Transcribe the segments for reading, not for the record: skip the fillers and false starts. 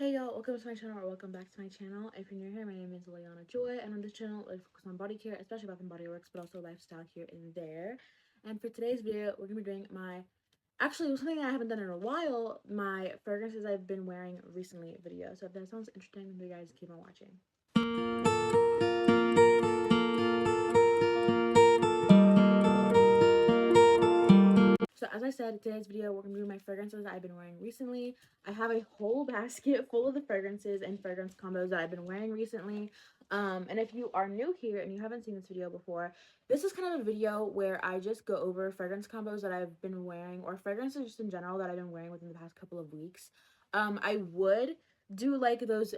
Hey y'all, welcome to my channel or welcome back to my channel. If you're new here, my name is Liana Joy, and on this channel I focus on body care, especially Bath and Body Works, but also lifestyle here and there. And for today's video, we're gonna be doing actually something I haven't done in a while, my fragrances I've been wearing recently video. So if that sounds interesting, then you guys keep on watching. So as I said, today's video, we're going to do my fragrances that I've been wearing recently. I have a whole basket full of the fragrances and fragrance combos that I've been wearing recently. And if you are new here and you haven't seen this video before, this is kind of a video where I just go over fragrance combos that I've been wearing, or fragrances just in general that I've been wearing within the past couple of weeks. I would do like those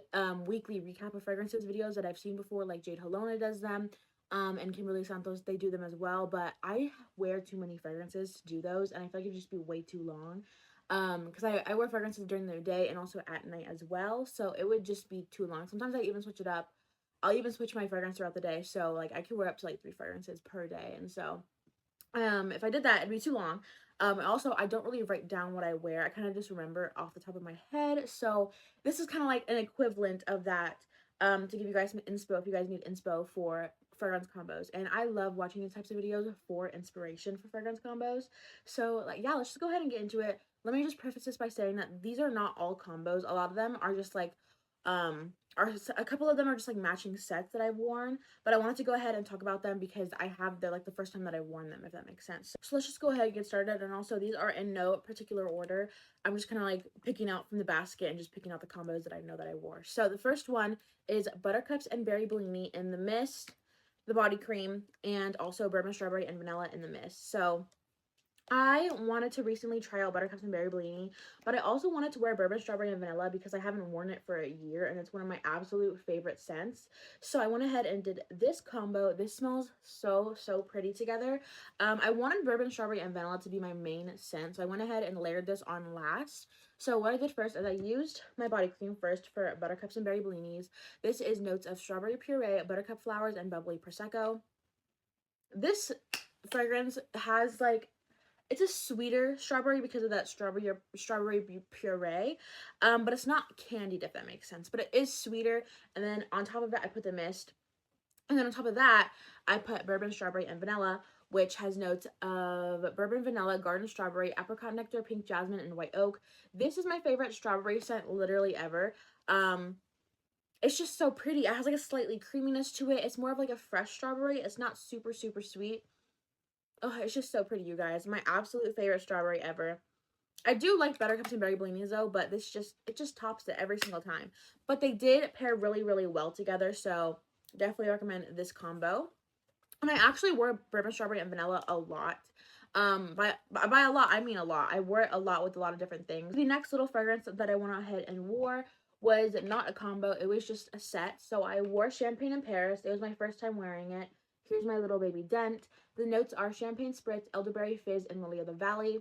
weekly recap of fragrances videos that I've seen before, like Jade Helona does them. And Kimberly Santos, they do them as well, but I wear too many fragrances to do those, and I feel like it'd just be way too long, because I wear fragrances during the day and also at night as well, so it would just be too long. Sometimes I even switch it up. I'll even switch my fragrance throughout the day, so like I could wear up to like 3 fragrances per day, and so if I did that, it'd be too long. Also, I don't really write down what I wear. I kind of just remember off the top of my head. So this is kind of like an equivalent of that, to give you guys some inspo if you guys need inspo for fragrance combos. And I love watching these types of videos for inspiration for fragrance combos. So like, yeah, let's just go ahead and get into it. Let me just preface this by saying that these are not all combos. A lot of them are just like, a couple of them are just like matching sets that I've worn, but I wanted to go ahead and talk about them because they're like the first time that I've worn them, if that makes sense. So let's just go ahead and get started. And also, these are in no particular order. I'm just kind of like picking out from the basket and just picking out the combos that I know that I wore. So the first one is Buttercups and Berry Bellini in the mist, the body cream, and also Bourbon Strawberry and Vanilla in the mist. So I wanted to recently try out Buttercups and Berry Bellini, but I also wanted to wear Bourbon Strawberry and Vanilla because I haven't worn it for a year and it's one of my absolute favorite scents. So I went ahead and did this combo. This smells so pretty together. I wanted Bourbon Strawberry and Vanilla to be my main scent, so I went ahead and layered this on last. So what I did first is I used my body cream first for Buttercups and Berry Bellinis. This is notes of strawberry puree, buttercup flowers, and bubbly prosecco. This fragrance has like, it's a sweeter strawberry because of that strawberry puree, but it's not candied, if that makes sense, but it is sweeter. And then on top of that, I put the mist, and then on top of that, I put Bourbon Strawberry and Vanilla, which has notes of bourbon, vanilla, garden strawberry, apricot nectar, pink jasmine, and white oak. This is my favorite strawberry scent literally ever. It's just so pretty. It has like a slightly creaminess to it. It's more of like a fresh strawberry. It's not super sweet. Oh, it's just so pretty, you guys. My absolute favorite strawberry ever. I do like Buttercups and Berry Bellinis though, but it just tops it every single time. But they did pair really well together, so definitely recommend this combo. And I actually wore Bourbon Strawberry and Vanilla a lot. By a lot, I mean a lot. I wore it a lot with a lot of different things. The next little fragrance that I went ahead and wore was not a combo. It was just a set. So I wore Champagne in Paris. It was my first time wearing it. Here's my little baby dent. The notes are Champagne Spritz, Elderberry Fizz, and Lily of the Valley.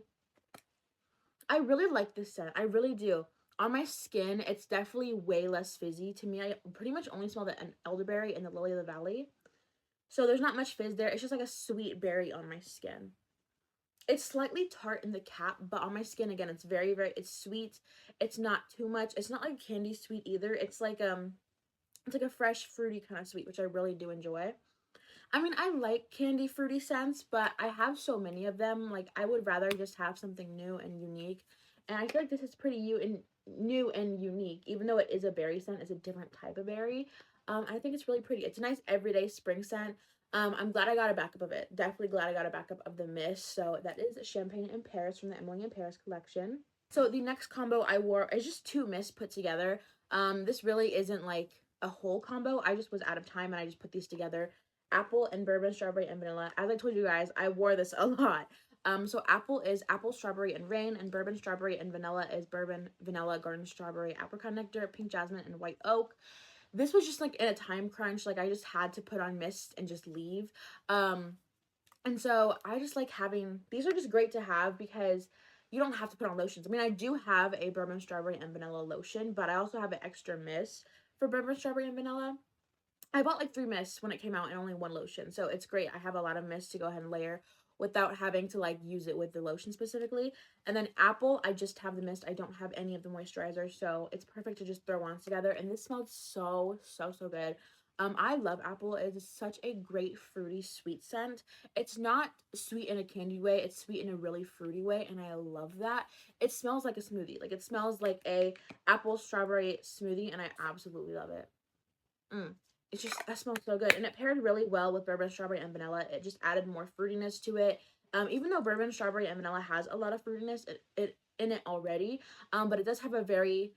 I really like this scent. I really do. On my skin, it's definitely way less fizzy. To me, I pretty much only smell the elderberry and the Lily of the Valley. So there's not much fizz there. It's just like a sweet berry on my skin. It's slightly tart in the cap, but on my skin, again, it's it's sweet. It's not too much. It's not like candy sweet either. It's like a fresh fruity kind of sweet, which I really do enjoy. I mean, I like candy fruity scents, but I have so many of them. Like, I would rather just have something new and unique. And I feel like this is pretty new and unique. Even though it is a berry scent, it's a different type of berry. I think it's really pretty. It's a nice everyday spring scent. I'm glad I got a backup of it. Definitely glad I got a backup of the mist. So that is Champagne in Paris from the Emily in Paris collection. So the next combo I wore is just 2 mists put together. This really isn't like a whole combo. I just was out of time and I just put these together. Apple and Bourbon Strawberry and Vanilla. As I told you guys, I wore this a lot. So apple is apple, strawberry, and rain, and bourbon, strawberry, and vanilla is bourbon, vanilla, garden strawberry, apricot nectar, pink jasmine, and white oak. This was just like in a time crunch. Like, I just had to put on mist and just leave. And so I just like having, these are just great to have because you don't have to put on lotions. I mean, I do have a bourbon, strawberry, and vanilla lotion, but I also have an extra mist for bourbon, strawberry, and vanilla. I bought like 3 mists when it came out and only 1 lotion, so it's great. I have a lot of mist to go ahead and layer without having to like use it with the lotion specifically. And then apple, I just have the mist. I don't have any of the moisturizer, so it's perfect to just throw on together. And this smells so, so, so good. I love apple. It is such a great fruity sweet scent. It's not sweet in a candy way, it's sweet in a really fruity way, and I love that. It smells like a smoothie. Like it smells like a apple strawberry smoothie, and I absolutely love it. It's just, that smells so good. And it paired really well with bourbon, strawberry, and vanilla. It just added more fruitiness to it. Even though bourbon, strawberry, and vanilla has a lot of fruitiness it in it already, but it does have a very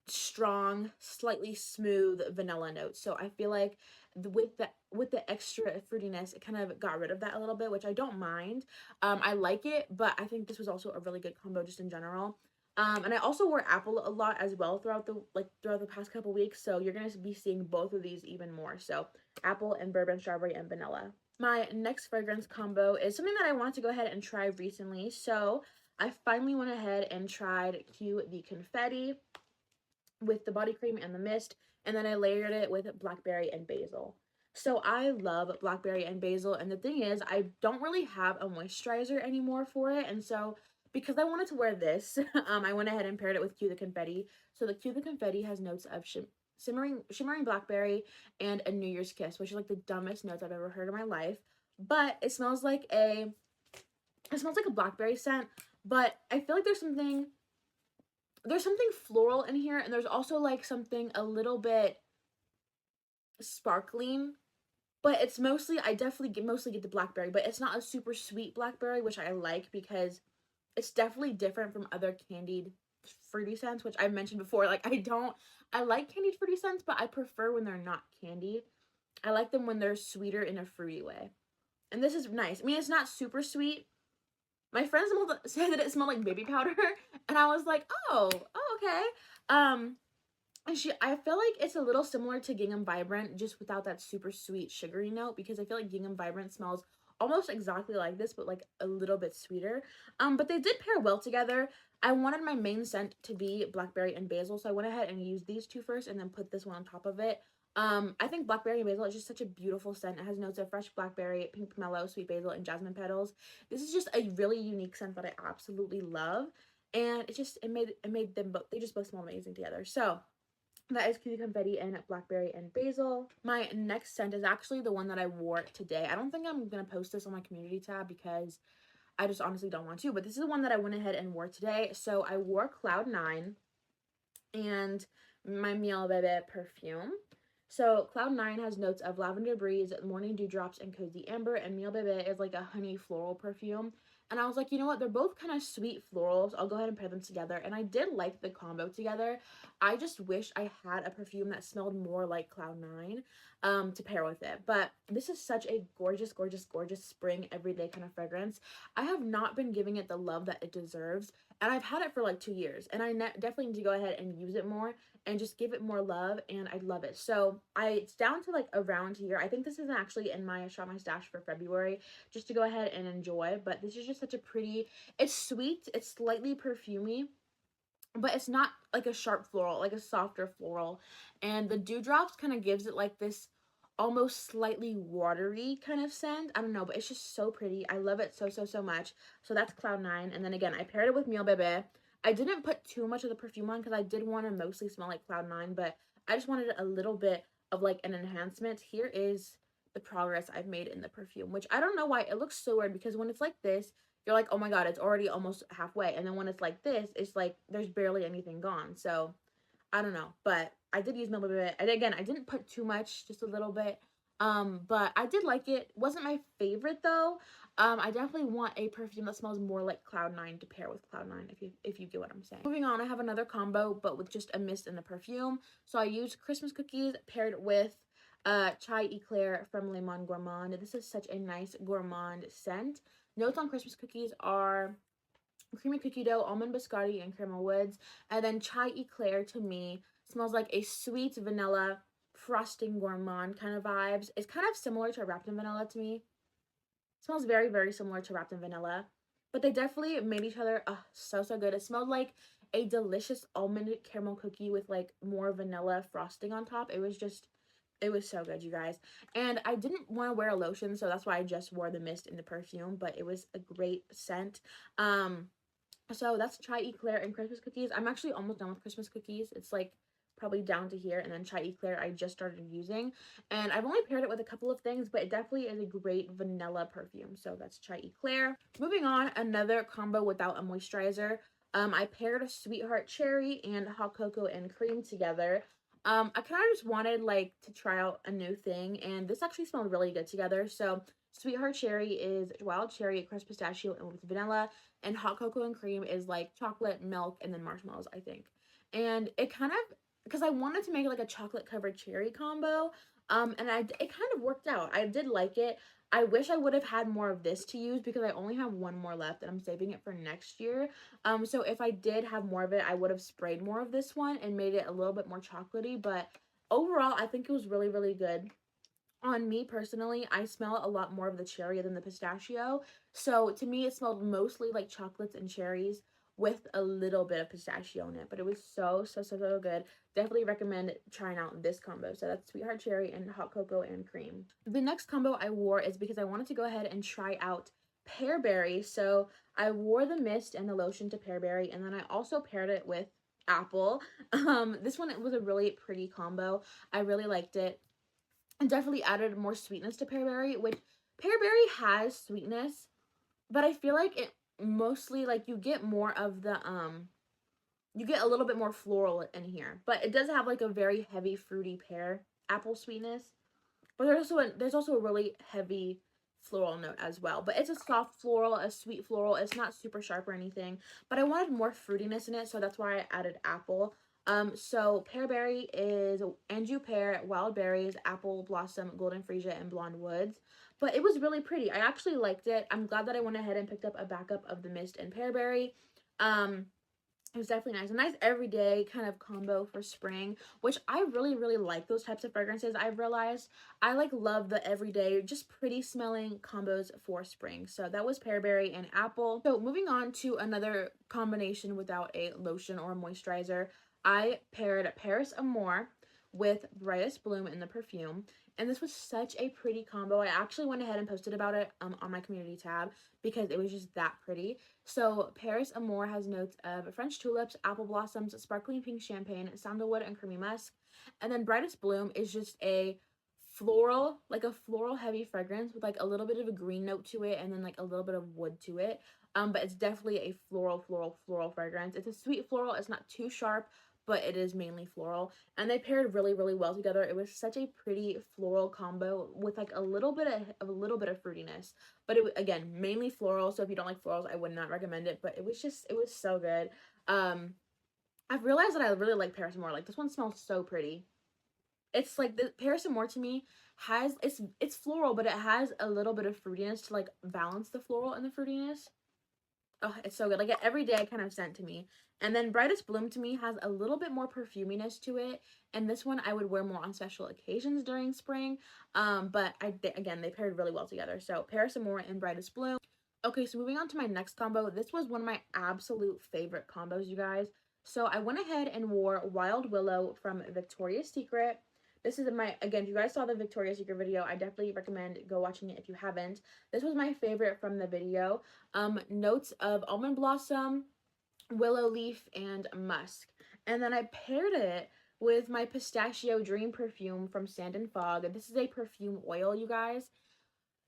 strong, slightly smooth vanilla notes. So I feel like with the extra fruitiness, it kind of got rid of that a little bit, which I don't mind. I like it, but I think this was also a really good combo just in general. And I also wore apple a lot as well throughout the past couple weeks, so you're gonna be seeing both of these even more. So apple and bourbon, strawberry, and vanilla. My next fragrance combo is something that I wanted to go ahead and try recently. So I finally went ahead and tried Q the Confetti with the body cream and the mist, and then I layered it with blackberry and basil. So I love blackberry and basil, and the thing is, I don't really have a moisturizer anymore for it, and so because I wanted to wear this, I went ahead and paired it with Q the Confetti. So the Q the Confetti has notes of shimmering blackberry and a New Year's Kiss, which is like the dumbest notes I've ever heard in my life. But it smells like a blackberry scent, but I feel like there's something floral in here, and there's also like something a little bit sparkling, but it's mostly, I definitely mostly get the blackberry, but it's not a super sweet blackberry, which I like because it's definitely different from other candied fruity scents, which I've mentioned before. Like I like candied fruity scents, but I prefer when they're not candied. I like them when they're sweeter in a fruity way. And this is nice. I mean, it's not super sweet. My friends said that it smelled like baby powder, and I was like, oh, okay. And I feel like it's a little similar to Gingham Vibrant, just without that super sweet sugary note, because I feel like Gingham Vibrant smells almost exactly like this, but like a little bit sweeter. But they did pair well together. I wanted my main scent to be blackberry and basil, so I went ahead and used these two first and then put this one on top of it. I think blackberry and basil is just such a beautiful scent. It has notes of fresh blackberry, pink pomelo, sweet basil, and jasmine petals. This is just a really unique scent that I absolutely love, and it made them both, they just both smell amazing together. So that is Cutie Confetti and Blackberry and Basil. My next scent is actually the one that I wore today. I don't think I'm gonna post this on my community tab because I just honestly don't want to, but this is the one that I went ahead and wore today. So I wore Cloud 9 and my Miel Bebe perfume. So Cloud 9 has notes of lavender breeze, morning dewdrops, and cozy amber, and Miel Bebe is like a honey floral perfume. And I was like, you know what? They're both kind of sweet florals. I'll go ahead and pair them together. And I did like the combo together. I just wish I had a perfume that smelled more like Cloud 9 to pair with it. But this is such a gorgeous, gorgeous, gorgeous spring everyday kind of fragrance. I have not been giving it the love that it deserves. And I've had it for like 2 years. And I definitely need to go ahead and use it more and just give it more love, and I love it. So it's down to like around here. I think this is actually in my Shop My Stash for February, just to go ahead and enjoy. But this is just such a pretty, it's sweet, it's slightly perfumey, but it's not like a sharp floral, like a softer floral. And the dewdrops kind of gives it like this almost slightly watery kind of scent. I don't know, but it's just so pretty. I love it so, so, so much. So that's Cloud 9. And then again, I paired it with Miel Bebe. I didn't put too much of the perfume on because I did want to mostly smell like Cloud 9, but I just wanted a little bit of like an enhancement. Here is the progress I've made in the perfume, which I don't know why it looks so weird, because when it's like this, you're like, oh my god, it's already almost halfway. And then when it's like this, it's like there's barely anything gone. So I don't know, but I did use Miel Bebe. And again, I didn't put too much, just a little bit. But I did like it. Wasn't my favorite though. I definitely want a perfume that smells more like Cloud 9 to pair with Cloud 9, if you get what I'm saying. Moving on, I have another combo, but with just a mist and the perfume. So I used Christmas cookies paired with Chai Eclair from Le Monde Gourmand. This is such a nice gourmand scent. Notes on Christmas cookies are creamy cookie dough, almond biscotti, and caramel woods. And then Chai Eclair to me smells like a sweet vanilla frosting gourmand kind of vibes. It's kind of similar to Wrapped in Vanilla to me. It smells very, very similar to Wrapped in Vanilla. But they definitely made each other so, so good. It smelled like a delicious almond caramel cookie with like more vanilla frosting on top. It was just It was so good, you guys. And I didn't want to wear a lotion, so that's why I just wore the mist and the perfume, but it was a great scent. Um, so that's Chai Eclair and Christmas cookies. I'm actually almost done with Christmas cookies. It's like probably down to here, and then Chai Eclair I just started using. And I've only paired it with a couple of things, but it definitely is a great vanilla perfume. So that's Chai Eclair. Moving on, another combo without a moisturizer. I paired a Sweetheart Cherry and Hot Cocoa and Cream together. I kind of just wanted like to try out a new thing, and this actually smelled really good together. So Sweetheart Cherry is wild cherry, crushed pistachio, and with vanilla, and Hot Cocoa and Cream is like chocolate, milk, and then marshmallows, I think. And it kind of, because I wanted to make like a chocolate covered cherry combo, and it kind of worked out. I did like it. I wish I would have had more of this to use because I only have one more left and I'm saving it for next year. So if I did have more of it, I would have sprayed more of this one and made it a little bit more chocolatey. But overall, I think it was really, really good. On me personally, I smell a lot more of the cherry than the pistachio. So to me, it smelled mostly like chocolates and cherries with a little bit of pistachio in it. But it was so, so, so, so good. Definitely recommend trying out this combo. So that's Sweetheart Cherry and Hot Cocoa and Cream. The next combo I wore is because I wanted to go ahead and try out Pearberry. So I wore the mist and the lotion to Pearberry, and then I also paired it with Apple. This one, it was a really pretty combo. I really liked it. And definitely added more sweetness to Pearberry, which Pearberry has sweetness, but I feel like it mostly, like, you get more of the you get a little bit more floral in here, but it does have like a very heavy fruity pear apple sweetness. But there's also a really heavy floral note as well. But it's a soft floral, a sweet floral. It's not super sharp or anything. But I wanted more fruitiness in it, so that's why I added apple. So Pearberry is Anjou pear, wild berries, apple blossom, golden freesia, and blonde woods. But it was really pretty. I actually liked it. I'm glad that I went ahead and picked up a backup of the mist and Pearberry. It was definitely nice. A nice everyday kind of combo for spring, which I really, really like those types of fragrances. I've realized I like love the everyday, just pretty smelling combos for spring. So that was Pearberry and Apple. So moving on to another combination without a lotion or moisturizer, I paired Paris Amour with Brightest Bloom in the perfume. And this was such a pretty combo. I actually went ahead and posted about it on my community tab because it was just that pretty. So Paris Amour has notes of French tulips, apple blossoms, sparkling pink champagne, sandalwood, and creamy musk. And then Brightest Bloom is just a floral, like a floral heavy fragrance with like a little bit of a green note to it and then like a little bit of wood to it. But it's definitely a floral fragrance. It's a sweet floral. It's not too sharp, but it is mainly floral. And they paired really, really well together. It was such a pretty floral combo with like a little bit of fruitiness. But it, again, mainly floral. So if you don't like florals, I would not recommend it. But it was so good. I've realized that I really like Paris Amour. Like, this one smells so pretty. It's like the Paris Amour to me has, it's floral, but it has a little bit of fruitiness to like balance the floral and the fruitiness. Oh, it's so good. Like, every day kind of scent to me. And then Brightest Bloom to me has a little bit more perfuminess to it. And this one I would wear more on special occasions during spring. But again, they paired really well together. So Paris Amour and Brightest Bloom. Okay, so moving on to my next combo. This was one of my absolute favorite combos, you guys. So I went ahead and wore Wild Willow from Victoria's Secret. This is again, if you guys saw the Victoria's Secret video, I definitely recommend go watching it if you haven't. This was my favorite from the video. Notes of almond blossom, willow leaf, and musk. And then I paired it with my Pistachio Dream perfume from Sand and Fog. This is a perfume oil, you guys.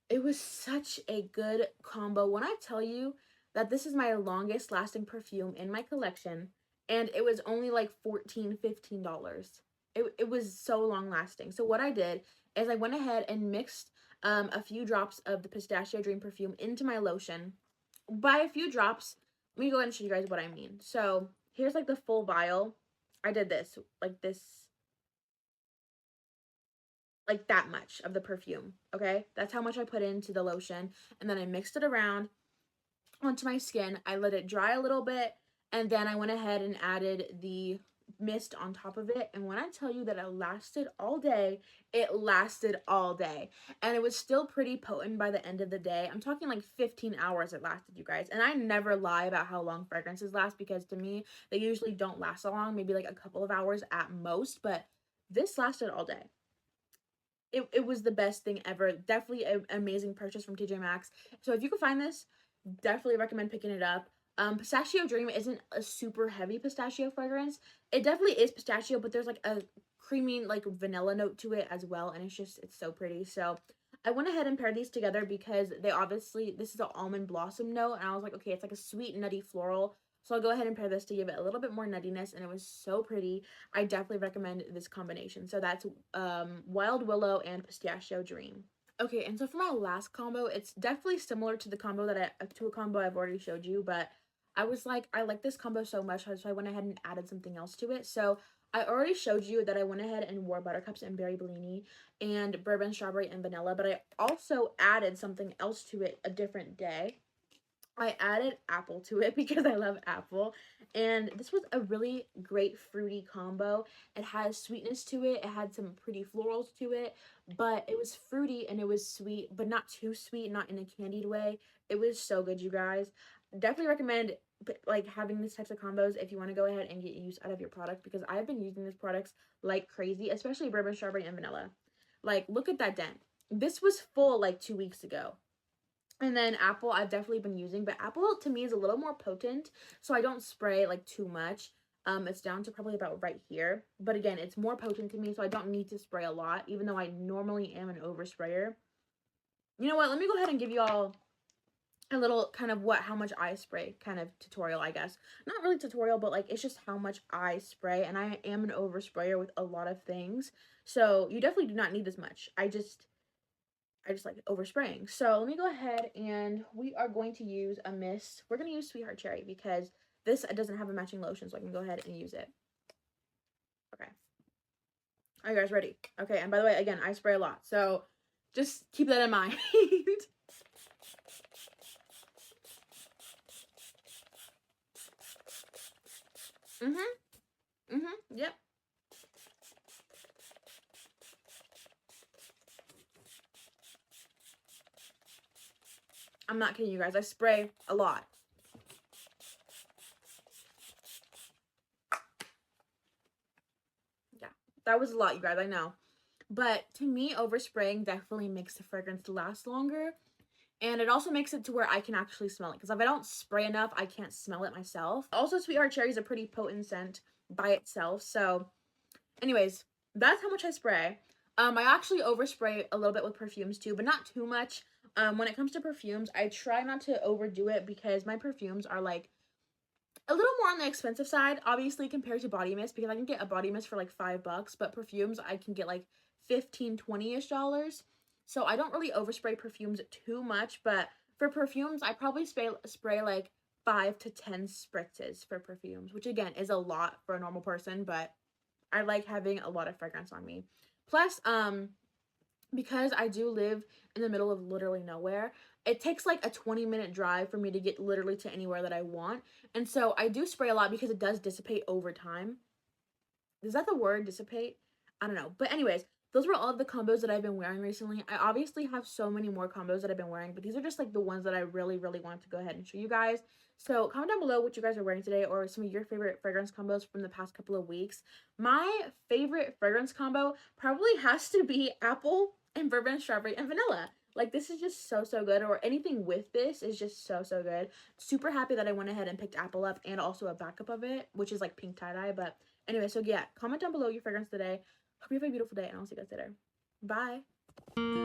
It was such a good combo. When I tell you that this is my longest lasting perfume in my collection, and it was only like $14, $15. It was so long lasting. So what I did is I went ahead and mixed a few drops of the Pistachio Dream perfume into my lotion. By a few drops, let me go ahead and show you guys what I mean. So here's like the full vial. I did this, like that much of the perfume, okay? That's how much I put into the lotion, and then I mixed it around onto my skin. I let it dry a little bit, and then I went ahead and added the mist on top of it. And when I tell you that it lasted all day, it lasted all day. And it was still pretty potent by the end of the day. I'm talking like 15 hours it lasted, you guys. And I never lie about how long fragrances last, because to me, they usually don't last so long, maybe like a couple of hours at most, but this lasted all day. it was the best thing ever. Definitely an amazing purchase from TJ Maxx. So if you can find this, definitely recommend picking it up. Pistachio Dream isn't a super heavy pistachio fragrance. It definitely is pistachio, but there's like a creamy like vanilla note to it as well, and it's so pretty. So I went ahead and paired these together because they obviously, this is an almond blossom note, and I was like, okay, it's like a sweet nutty floral. So I'll go ahead and pair this to give it a little bit more nuttiness, and it was so pretty. I definitely recommend this combination. So that's Wild Willow and Pistachio Dream. Okay, and so for my last combo, it's definitely similar to the combo to a combo I've already showed you, but I was like, I like this combo so much, so I went ahead and added something else to it. So I already showed you that I went ahead and wore Buttercups and Berry Bellini and Bourbon Strawberry and Vanilla, but I also added something else to it a different day. I added apple to it because I love apple, and this was a really great fruity combo. It has sweetness to it, it had some pretty florals to it, but it was fruity and it was sweet, but not too sweet, not in a candied way. It was so good, you guys. Definitely recommend like having these types of combos if you want to go ahead and get use out of your product, because I've been using these products like crazy, especially Bourbon Strawberry and Vanilla. Like, look at that dent. This was full like 2 weeks ago. And then apple I've definitely been using, but apple to me is a little more potent, so I don't spray like too much. It's down to probably about right here, but again, it's more potent to me, so I don't need to spray a lot, even though I normally am an oversprayer. You know what, let me go ahead and give you all a little kind of how much I spray kind of tutorial, I guess. Not really tutorial, but like it's just how much I spray, and I am an oversprayer with a lot of things, so you definitely do not need this much. I just like overspraying. So let me go ahead, and we are going to use a mist. We're going to use Sweetheart Cherry because this doesn't have a matching lotion, so I can go ahead and use it. Okay. Are you guys ready? Okay, and by the way, again, I spray a lot, so just keep that in mind. Yep. I'm not kidding you guys. I spray a lot. Yeah, that was a lot, you guys. I know. But to me, overspraying definitely makes the fragrance last longer. And it also makes it to where I can actually smell it. Because if I don't spray enough, I can't smell it myself. Also, Sweetheart Cherry is a pretty potent scent by itself. So, anyways, that's how much I spray. I actually overspray a little bit with perfumes too, but not too much. When it comes to perfumes, I try not to overdo it because my perfumes are like a little more on the expensive side, obviously, compared to body mist, because I can get a body mist for like $5, but perfumes I can get like 15, 20-ish dollars. So I don't really overspray perfumes too much, but for perfumes, I probably spray like 5 to 10 spritzes for perfumes, which again is a lot for a normal person, but I like having a lot of fragrance on me. Plus, because I do live in the middle of literally nowhere, it takes like a 20-minute drive for me to get literally to anywhere that I want. And so I do spray a lot because it does dissipate over time. Is that the word, dissipate? I don't know. But anyways, those were all of the combos that I've been wearing recently. I obviously have so many more combos that I've been wearing, but these are just like the ones that I really, really wanted to go ahead and show you guys. So comment down below what you guys are wearing today, or some of your favorite fragrance combos from the past couple of weeks. My favorite fragrance combo probably has to be apple and Bourbon Strawberry and Vanilla. Like, this is just so, so good, or anything with this is just so, so good. Super happy that I went ahead and picked apple up and also a backup of it, which is like pink tie-dye. But anyway, so yeah, comment down below your fragrance today. Hope you have a beautiful day, and I'll see you guys later. Bye.